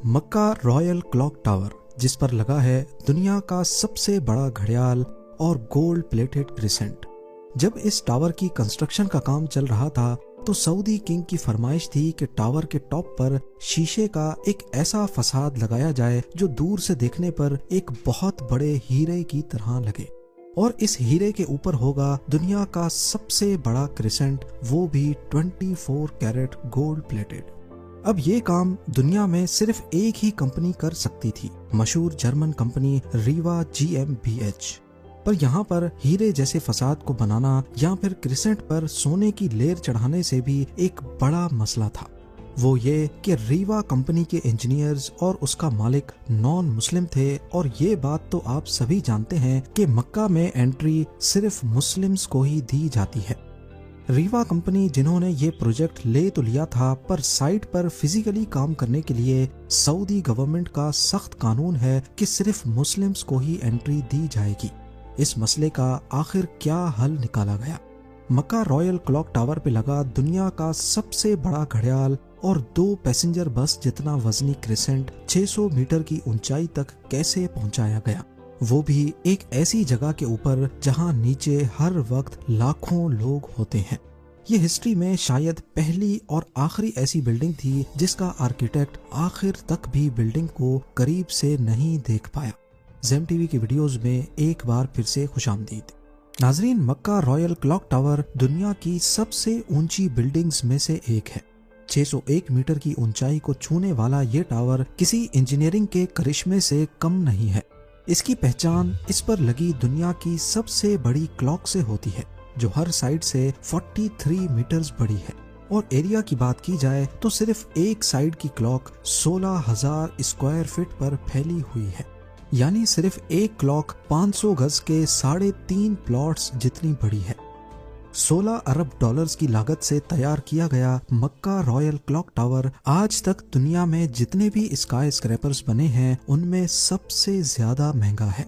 मक्का royal clock tower, जिस पर लगा है दुनिया का सबसे बड़ा घड़ियाल और गोल्ड प्लेटेड क्रिसेंट। जब इस टावर की कंस्ट्रक्शन का काम चल रहा था तो सऊदी किंग की फरमाइश थी कि टावर के टॉप पर शीशे का एक ऐसा फसाद लगाया जाए जो दूर से देखने पर एक बहुत बड़े हीरे की तरह लगे, और इस हीरे के ऊपर होगा दुनिया का सबसे बड़ा क्रिसेंट, वो भी 24 कैरेट गोल्ड प्लेटेड। अब ये काम दुनिया में सिर्फ एक ही कंपनी कर सकती थी, मशहूर जर्मन कंपनी रीवा GmbH। पर यहाँ पर हीरे जैसे फसाद को बनाना या फिर क्रिसेंट पर सोने की लेयर चढ़ाने से भी एक बड़ा मसला था। वो ये कि रीवा कंपनी के इंजीनियर्स और उसका मालिक नॉन मुस्लिम थे, और ये बात तो आप सभी जानते हैं कि मक्का में एंट्री सिर्फ मुस्लिम्स को ही दी जाती है। रीवा कंपनी जिन्होंने ये प्रोजेक्ट ले तो लिया था, पर साइट पर फिजिकली काम करने के लिए सऊदी गवर्नमेंट का सख्त कानून है कि सिर्फ मुस्लिम्स को ही एंट्री दी जाएगी। इस मसले का आखिर क्या हल निकाला गया? मक्का रॉयल क्लॉक टावर पे लगा दुनिया का सबसे बड़ा घड़ियाल और 2 पैसेंजर बस जितना वजनी क्रिसेंट 600 मीटर की ऊंचाई तक कैसे पहुंचाया गया, वो भी एक ऐसी जगह के ऊपर जहां नीचे हर वक्त लाखों लोग होते हैं। ये हिस्ट्री में शायद पहली और आखिरी ऐसी बिल्डिंग थी जिसका आर्किटेक्ट आखिर तक भी बिल्डिंग को करीब से नहीं देख पाया। ज़ेम टीवी की वीडियोस में एक बार फिर से खुशामदीद। नाजरीन, मक्का रॉयल क्लॉक टावर दुनिया की सबसे ऊंची बिल्डिंग्स में से एक है। 601 मीटर की ऊंचाई को छूने वाला ये टावर किसी इंजीनियरिंग के करिश्मे से कम नहीं है। इसकी पहचान इस पर लगी दुनिया की सबसे बड़ी क्लॉक से होती है, जो हर साइड से 43 मीटर्स बड़ी है। और एरिया की बात की जाए तो सिर्फ एक साइड की क्लॉक 16,000 स्क्वायर फीट पर फैली हुई है, यानी सिर्फ एक क्लॉक 500 गज के 3.5 प्लॉट्स जितनी बड़ी है। 16 अरब डॉलर्स की लागत से तैयार किया गया मक्का रॉयल क्लॉक टावर आज तक दुनिया में जितने भी स्काई स्क्रैपर्स बने हैं उनमें सबसे ज्यादा महंगा है।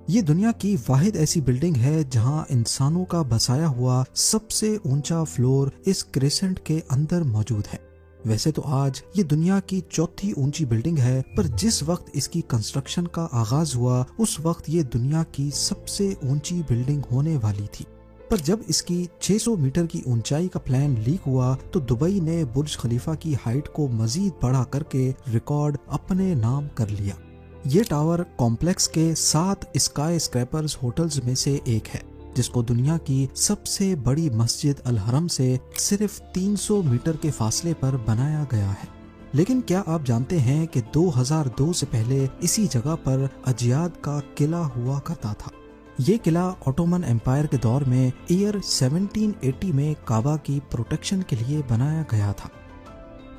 ये दुनिया की वाहिद ऐसी बिल्डिंग है जहां इंसानों का बसाया हुआ सबसे ऊंचा फ्लोर इस क्रिसेंट के अंदर मौजूद है। वैसे तो आज ये दुनिया की 4थी ऊंची बिल्डिंग है, पर जिस वक्त इसकी कंस्ट्रक्शन का आगाज हुआ उस वक्त ये दुनिया की सबसे ऊंची बिल्डिंग होने वाली थी। पर जब इसकी 600 मीटर की ऊंचाई का प्लान लीक हुआ तो दुबई ने बुर्ज खलीफा की हाइट को मजीद बढ़ा करके रिकॉर्ड अपने नाम कर लिया। ये टावर कॉम्प्लेक्स के 7 स्काई स्क्रैपर्स होटल्स में से एक है, जिसको दुनिया की सबसे बड़ी मस्जिद अल हरम से सिर्फ 300 मीटर के फासले पर बनाया गया है। लेकिन क्या आप जानते हैं कि 2002 से पहले इसी जगह पर अजियाद का किला हुआ करता था। ये किला ऑटोमन एम्पायर के दौर में ईयर 1780 में काबा की प्रोटेक्शन के लिए बनाया गया था।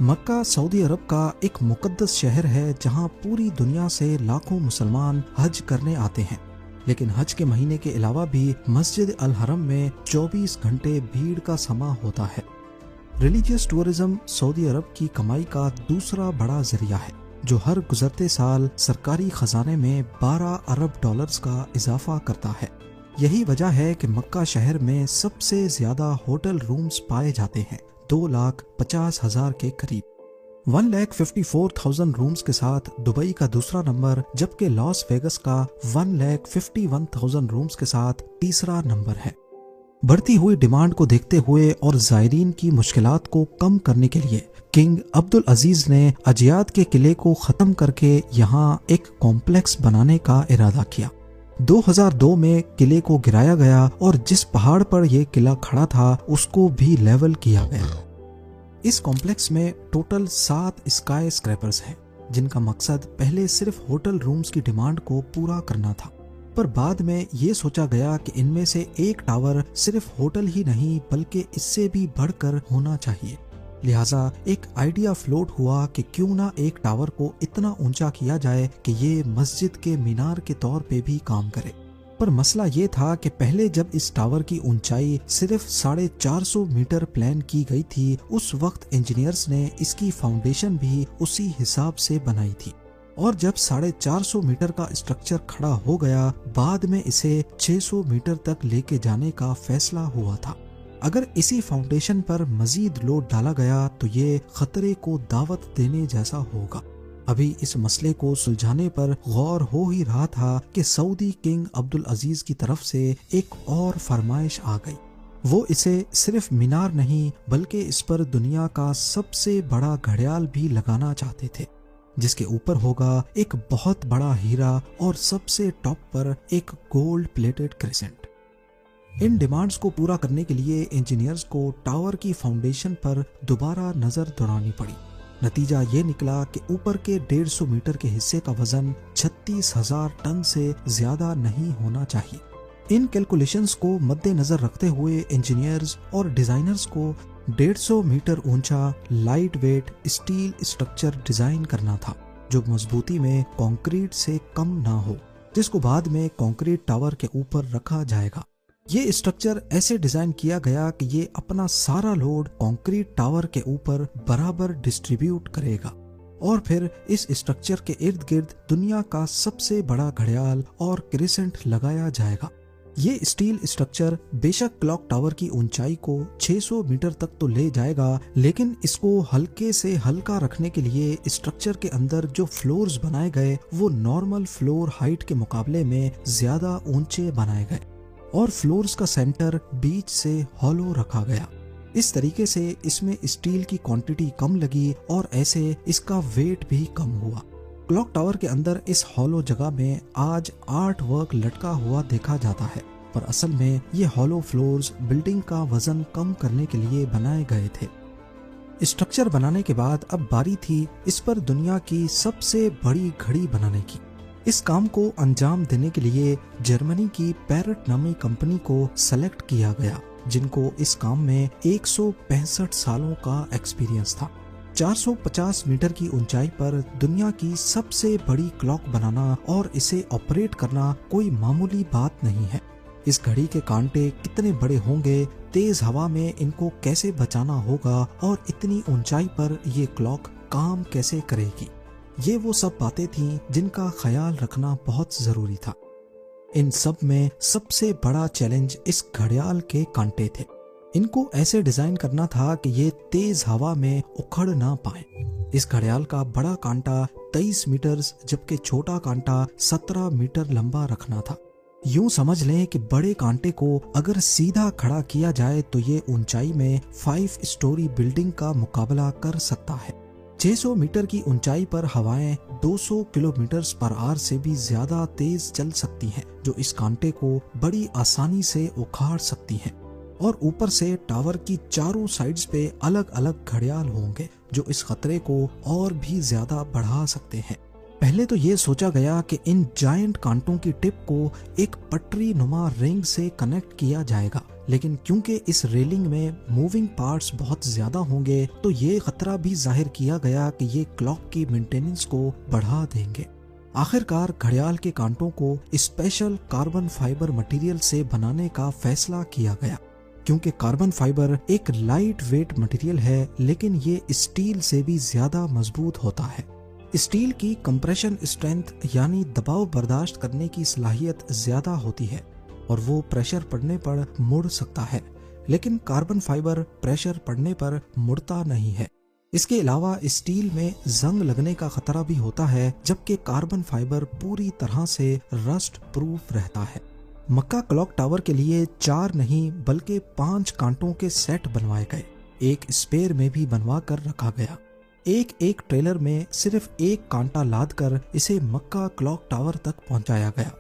मक्का सऊदी अरब का एक मुकद्दस शहर है जहां पूरी दुनिया से लाखों मुसलमान हज करने आते हैं, लेकिन हज के महीने के अलावा भी मस्जिद अल हरम में 24 घंटे भीड़ का समा होता है। रिलीजियस टूरिज्म सऊदी अरब की कमाई का दूसरा बड़ा जरिया है, जो हर गुजरते साल सरकारी खजाने में 12 अरब डॉलर्स का इजाफा करता है। यही वजह है कि मक्का शहर में सबसे ज्यादा होटल रूम्स पाए जाते हैं, 2,50,000 के करीब। 1,54,000 रूम्स के साथ दुबई का दूसरा नंबर, जबकि लॉस वेगस का 1,51,000 रूम्स के साथ तीसरा नंबर है। बढ़ती हुई डिमांड को देखते हुए और जायरीन की मुश्किलात को कम करने के लिए किंग अब्दुल अजीज ने अजियाद के किले को खत्म करके यहाँ एक कॉम्प्लेक्स बनाने का इरादा किया। 2002 में किले को गिराया गया और जिस पहाड़ पर यह किला खड़ा था उसको भी लेवल किया गया। इस कॉम्प्लेक्स में टोटल 7 स्काई स्क्रैपर्स हैं, जिनका मकसद पहले सिर्फ होटल रूम्स की डिमांड को पूरा करना था, पर बाद में ये सोचा गया कि इनमें से एक टावर सिर्फ होटल ही नहीं बल्कि इससे भी बढ़कर होना चाहिए। लिहाजा एक आइडिया फ्लोट हुआ कि क्यों ना एक टावर को इतना ऊंचा किया जाए कि ये मस्जिद के मीनार के तौर पे भी काम करे। पर मसला ये था कि पहले जब इस टावर की ऊंचाई सिर्फ 450 मीटर प्लान की गई थी, उस वक्त इंजीनियर्स ने इसकी फाउंडेशन भी उसी हिसाब से बनाई थी, और जब 450 मीटर का स्ट्रक्चर खड़ा हो गया, बाद में इसे 600 मीटर तक लेके जाने का फैसला हुआ था। अगर इसी फाउंडेशन पर मजीद लोड डाला गया तो ये खतरे को दावत देने जैसा होगा। अभी इस मसले को सुलझाने पर गौर हो ही रहा था कि सऊदी किंग अब्दुल अजीज की तरफ से एक और फरमाइश आ गई। वो इसे सिर्फ मीनार नहीं बल्कि इस पर दुनिया का सबसे बड़ा घड़ियाल भी लगाना चाहते थे, जिसके ऊपर होगा एक बहुत बड़ा हीरा और सबसे टॉप पर एक गोल्ड प्लेटेड क्रेसेंट। इन डिमांड्स को पूरा करने के लिए इंजीनियर्स को टावर की फाउंडेशन पर दोबारा नजर दौड़ानी पड़ी। नतीजा ये निकला कि ऊपर के 150 मीटर के हिस्से का वजन 36,000 टन से ज्यादा नहीं होना चाहिए। इन कैलकुलेशंस को मद्देनजर रखते हुए इंजीनियर्स और डिजाइनर्स को 150 मीटर ऊंचा light weight steel structure design करना था, जो मजबूती में कंक्रीट से कम ना हो, जिसको बाद में कंक्रीट टावर के ऊपर रखा जाएगा। ये स्ट्रक्चर ऐसे डिजाइन किया गया कि ये अपना सारा लोड कंक्रीट टावर के ऊपर बराबर डिस्ट्रीब्यूट करेगा और फिर इस स्ट्रक्चर के इर्द गिर्द दुनिया का सबसे बड़ा घड़ियाल और क्रेसेंट लगाया जाएगा। ये स्टील स्ट्रक्चर बेशक क्लॉक टावर की ऊंचाई को 600 मीटर तक तो ले जाएगा, लेकिन इसको हल्के से हल्का रखने के लिए स्ट्रक्चर के अंदर जो फ्लोर्स बनाए गए वो नॉर्मल फ्लोर हाइट के मुकाबले में ज्यादा ऊंचे बनाए गए और फ्लोर्स का सेंटर बीच से हॉलो रखा गया। इस तरीके से इसमें स्टील की क्वांटिटी कम लगी और ऐसे इसका वेट भी कम हुआ। क्लॉक टावर के अंदर इस हॉलो जगह में आज आर्ट वर्क लटका हुआ देखा जाता है, पर असल में ये हॉलो फ्लोर्स बिल्डिंग का वजन कम करने के लिए बनाए गए थे। स्ट्रक्चर बनाने के बाद अब बारी थी इस पर दुनिया की सबसे बड़ी घड़ी बनाने की। इस काम को अंजाम देने के लिए जर्मनी की पैरट नामी कंपनी को सेलेक्ट किया गया, जिनको इस काम में 165 सालों का एक्सपीरियंस था। 450 मीटर की ऊंचाई पर दुनिया की सबसे बड़ी क्लॉक बनाना और इसे ऑपरेट करना कोई मामूली बात नहीं है। इस घड़ी के कांटे कितने बड़े होंगे, तेज हवा में इनको कैसे बचाना होगा और इतनी ऊंचाई पर ये क्लॉक काम कैसे करेगी, ये वो सब बातें थीं जिनका ख्याल रखना बहुत जरूरी था। इन सब में सबसे बड़ा चैलेंज इस घड़ियाल के कांटे थे। इनको ऐसे डिजाइन करना था कि ये तेज हवा में उखड़ ना पाए। इस घड़ियाल का बड़ा कांटा 23 मीटर जबकि छोटा कांटा 17 मीटर लंबा रखना था। यूं समझ लें कि बड़े कांटे को अगर सीधा खड़ा किया जाए तो ये ऊंचाई में 5 स्टोरी बिल्डिंग का मुकाबला कर सकता है। 600 मीटर की ऊंचाई पर हवाएं 200 किलोमीटर पर आवर से भी ज्यादा तेज चल सकती हैं, जो इस कांटे को बड़ी आसानी से उखाड़ सकती हैं। और ऊपर से टावर की चारों साइड्स पे अलग अलग घड़ियाल होंगे जो इस खतरे को और भी ज्यादा बढ़ा सकते हैं। पहले तो ये सोचा गया कि इन जायंट कांटों की टिप को एक पटरी नुमा रिंग से कनेक्ट किया जाएगा, लेकिन क्योंकि इस रेलिंग में मूविंग पार्ट्स बहुत ज्यादा होंगे तो ये खतरा भी जाहिर किया गया कि ये क्लॉक की मेंटेनेंस को बढ़ा देंगे। आखिरकार घड़ियाल के कांटों को स्पेशल कार्बन फाइबर मटेरियल से बनाने का फैसला किया गया, क्योंकि कार्बन फाइबर एक लाइट वेट मटेरियल है, लेकिन ये स्टील से भी ज्यादा मजबूत होता है। स्टील की कंप्रेशन स्ट्रेंथ यानी दबाव बर्दाश्त करने की सलाहियत ज्यादा होती है और वो प्रेशर पड़ने पर मुड़ सकता है, लेकिन कार्बन फाइबर प्रेशर पड़ने पर मुड़ता नहीं है। इसके अलावा स्टील में जंग लगने का खतरा भी होता है, जबकि कार्बन फाइबर पूरी तरह से रस्ट प्रूफ रहता है। मक्का क्लॉक टावर के लिए 4 नहीं बल्कि 5 कांटों के सेट बनवाए गए, एक स्पेयर में भी बनवा कर रखा गया। एक एक ट्रेलर में सिर्फ एक कांटा लाद कर इसे मक्का क्लॉक टावर तक पहुंचाया गया।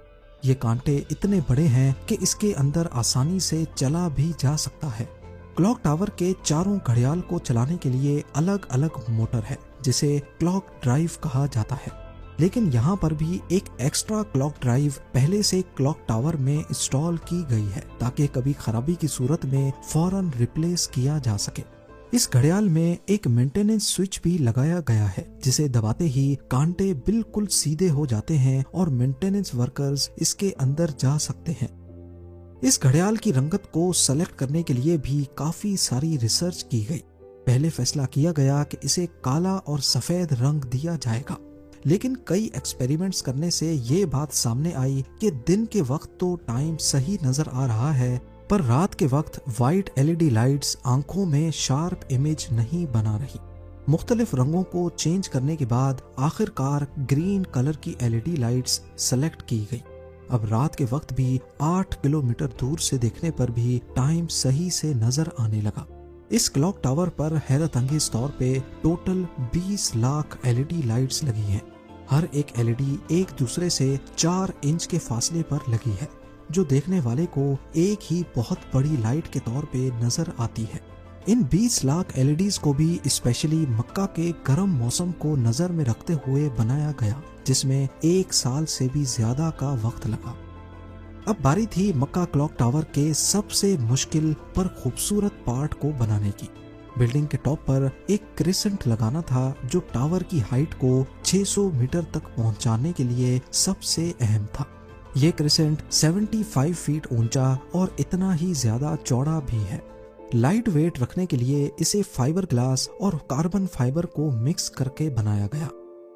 ये कांटे इतने बड़े हैं कि इसके अंदर आसानी से चला भी जा सकता है। क्लॉक टावर के चारों घड़ियाल को चलाने के लिए अलग अलग मोटर है, जिसे क्लॉक ड्राइव कहा जाता है, लेकिन यहाँ पर भी एक एक्स्ट्रा क्लॉक ड्राइव पहले से क्लॉक टावर में इंस्टॉल की गई है ताकि कभी खराबी की सूरत में फौरन रिप्लेस किया जा सके। इस घड़ियाल में एक मेंटेनेंस स्विच भी लगाया गया है, जिसे दबाते ही कांटे बिल्कुल सीधे हो जाते हैं और मेंटेनेंस वर्कर्स इसके अंदर जा सकते हैं। इस घड़ियाल की रंगत को सेलेक्ट करने के लिए भी काफी सारी रिसर्च की गई। पहले फैसला किया गया कि इसे काला और सफेद रंग दिया जाएगा, लेकिन कई एक्सपेरिमेंट्स करने से ये बात सामने आई कि दिन के वक्त तो टाइम सही नजर आ रहा है, पर रात के वक्त वाइट LED लाइट्स आंखों में शार्प इमेज नहीं बना रही। मुख्तलिफ रंगों को चेंज करने के बाद आखिरकार ग्रीन कलर की एलईडी लाइट्स सेलेक्ट की गई। अब रात के वक्त भी 8 किलोमीटर दूर से देखने पर भी टाइम सही से नजर आने लगा। इस क्लॉक टावर पर हैरत अंगेज तौर पे टोटल 20 लाख एलईडी लाइट्स लगी हैं। हर एक एलईडी एक दूसरे से 4 इंच के फासले पर लगी है, जो देखने वाले को एक ही बहुत बड़ी लाइट के तौर पे नजर आती है। इन 20 लाख एलईडीज को भी स्पेशली मक्का के गर्म मौसम को नजर में रखते हुए बनाया गया, जिसमें 1 साल से भी ज्यादा का वक्त लगा। अब बारी थी मक्का क्लॉक टावर के सबसे मुश्किल पर खूबसूरत पार्ट को बनाने की। बिल्डिंग के टॉप पर एक क्रिसेंट लगाना था, जो टावर की हाइट को 600 मीटर तक पहुंचाने के लिए सबसे अहम था। ये क्रिसेंट 75 फीट ऊंचा और इतना ही ज्यादा चौड़ा भी है। लाइट वेट रखने के लिए इसे फाइबर ग्लास और कार्बन फाइबर को मिक्स करके बनाया गया,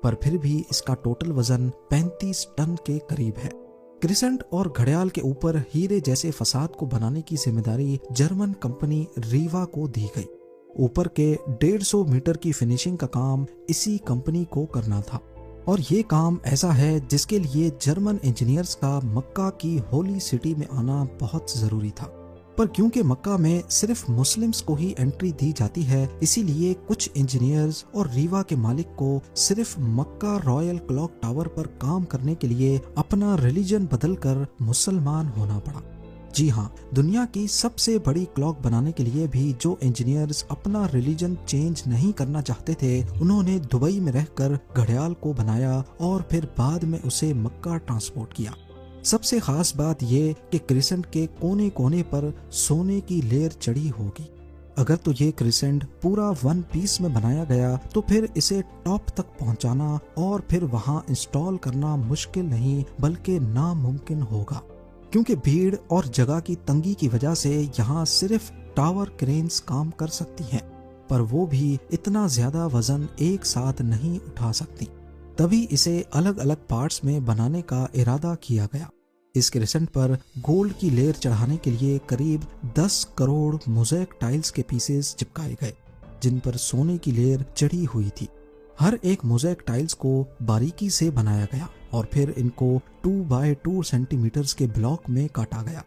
पर फिर भी इसका टोटल वजन 35 टन के करीब है। क्रिसेंट और घड़ियाल के ऊपर हीरे जैसे फसाद को बनाने की जिम्मेदारी जर्मन कंपनी रीवा को दी गई। ऊपर के 150 मीटर की फिनिशिंग का काम इसी कंपनी को करना था, और ये काम ऐसा है जिसके लिए जर्मन इंजीनियर्स का मक्का की होली सिटी में आना बहुत जरूरी था। पर क्योंकि मक्का में सिर्फ मुस्लिम्स को ही एंट्री दी जाती है, इसीलिए कुछ इंजीनियर्स और रीवा के मालिक को सिर्फ मक्का रॉयल क्लॉक टावर पर काम करने के लिए अपना रिलीजन बदलकर मुसलमान होना पड़ा। जी हाँ, दुनिया की सबसे बड़ी क्लॉक बनाने के लिए भी जो इंजीनियर्स अपना रिलीजन चेंज नहीं करना चाहते थे, उन्होंने दुबई में रहकर घड़ियाल को बनाया और फिर बाद में उसे मक्का ट्रांसपोर्ट किया। सबसे खास बात ये कि क्रिसेंट के कोने कोने पर सोने की लेयर चढ़ी होगी। अगर तो ये क्रिसेंट पूरा 1 पीस में बनाया गया तो फिर इसे टॉप तक पहुंचाना और फिर वहां इंस्टॉल करना मुश्किल नहीं बल्कि नामुमकिन होगा, क्योंकि भीड़ और जगह की तंगी की वजह से यहाँ सिर्फ टावर क्रेन्स काम कर सकती हैं, पर वो भी इतना ज्यादा वजन एक साथ नहीं उठा सकती। तभी इसे अलग अलग पार्ट्स में बनाने का इरादा किया गया। इस क्रिसेंट पर गोल्ड की लेयर चढ़ाने के लिए करीब 10 करोड़ मोज़ेक टाइल्स के पीसेस चिपकाए गए, जिन पर सोने की लेयर चढ़ी हुई थी। हर एक मोज़ेक टाइल्स को बारीकी से बनाया गया और फिर इनको 2 बाय 2 सेंटीमीटर्स के ब्लॉक में काटा गया।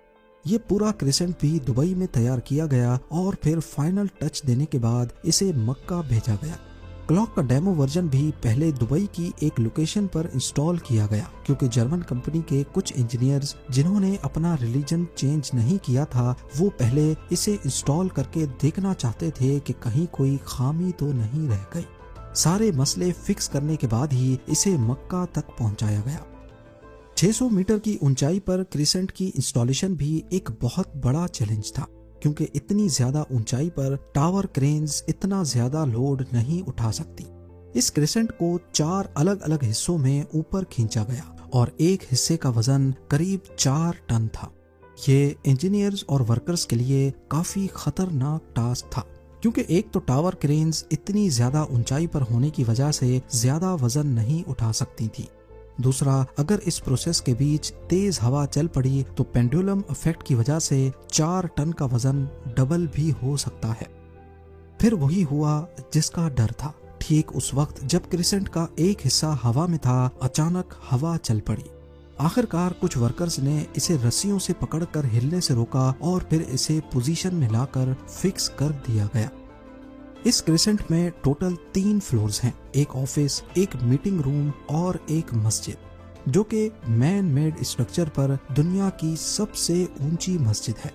ये पूरा क्रिसेंट भी दुबई में तैयार किया गया और फिर फाइनल टच देने के बाद इसे मक्का भेजा गया। क्लॉक का डेमो वर्जन भी पहले दुबई की एक लोकेशन पर इंस्टॉल किया गया, क्योंकि जर्मन कंपनी के कुछ इंजीनियर्स जिन्होंने अपना रिलीजन चेंज नहीं किया था, वो पहले इसे इंस्टॉल करके देखना चाहते थे कि कहीं कोई खामी तो नहीं रह गई। सारे मसले फिक्स करने के बाद ही इसे मक्का तक पहुंचाया गया। 600 मीटर की ऊंचाई पर क्रिसेंट की इंस्टॉलेशन भी एक बहुत बड़ा चैलेंज था, क्योंकि इतनी ज्यादा ऊंचाई पर टावर क्रेन्स इतना ज्यादा लोड नहीं उठा सकती। इस क्रिसेंट को 4 अलग अलग हिस्सों में ऊपर खींचा गया और एक हिस्से का वजन करीब 4 टन था। ये इंजीनियर्स और वर्कर्स के लिए काफी खतरनाक टास्क था, क्योंकि एक तो टावर क्रेन्स इतनी ज्यादा ऊंचाई पर होने की वजह से ज्यादा वजन नहीं उठा सकती थी। दूसरा, अगर इस प्रोसेस के बीच तेज हवा चल पड़ी तो पेंडुलम इफेक्ट की वजह से 4 टन का वजन डबल भी हो सकता है। फिर वही हुआ जिसका डर था। ठीक उस वक्त जब क्रिसेंट का एक हिस्सा हवा में था, अचानक हवा चल पड़ी। आखिरकार कुछ वर्कर्स ने इसे रस्सियों से पकड़कर हिलने से रोका और फिर इसे पोजीशन में लाकर फिक्स कर दिया गया। इस क्रिसेंट में टोटल 3 फ्लोर्स हैं, एक ऑफिस, एक मीटिंग रूम और एक मस्जिद, जो कि मैन मेड स्ट्रक्चर पर दुनिया की सबसे ऊंची मस्जिद है।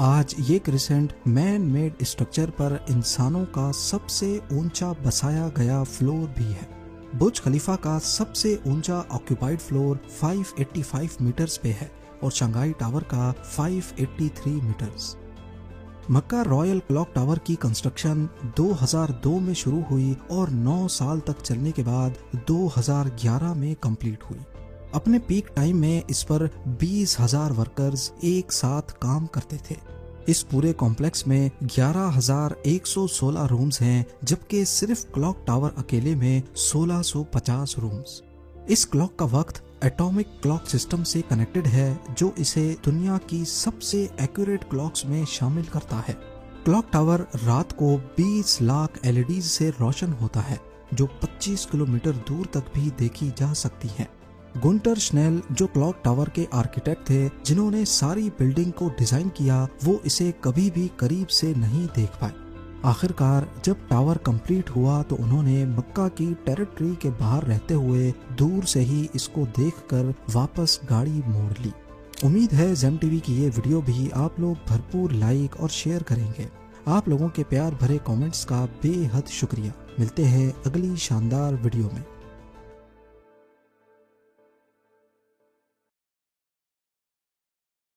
आज ये क्रिसेंट मैन मेड स्ट्रक्चर पर इंसानों का सबसे ऊंचा बसाया गया फ्लोर भी है। बुर्ज खलीफा का सबसे ऊंचा ऑक्यूपाइड फ्लोर 585 मीटर्स पे है और शंघाई टावर का 583 मीटर्स। मक्का रॉयल क्लॉक टावर की कंस्ट्रक्शन 2002 में शुरू हुई और 9 साल तक चलने के बाद 2011 में कंप्लीट हुई। अपने पीक टाइम में इस पर 20,000 वर्कर्स एक साथ काम करते थे। इस पूरे कॉम्प्लेक्स में 11,116 रूम्स हैं, जबकि सिर्फ क्लॉक टावर अकेले में 1650 रूम्स। इस क्लॉक का वक्त एटॉमिक क्लॉक सिस्टम से कनेक्टेड है, जो इसे दुनिया की सबसे एक्यूरेट क्लॉक्स में शामिल करता है। क्लॉक टावर रात को 20 लाख एलईडी से रोशन होता है, जो 25 किलोमीटर दूर तक भी देखी जा सकती है। गुंटर श्नेल जो क्लॉक टावर के आर्किटेक्ट थे, जिन्होंने सारी बिल्डिंग को डिजाइन किया, वो इसे कभी भी करीब से नहीं देख पाए। आखिरकार जब टावर कंप्लीट हुआ तो उन्होंने मक्का की टेरिटरी के बाहर रहते हुए दूर से ही इसको देखकर वापस गाड़ी मोड़ ली। उम्मीद है ज़ेम टीवी की ये वीडियो भी आप लोग भरपूर लाइक और शेयर करेंगे। आप लोगों के प्यार भरे कमेंट्स का बेहद शुक्रिया। मिलते हैं अगली शानदार वीडियो में।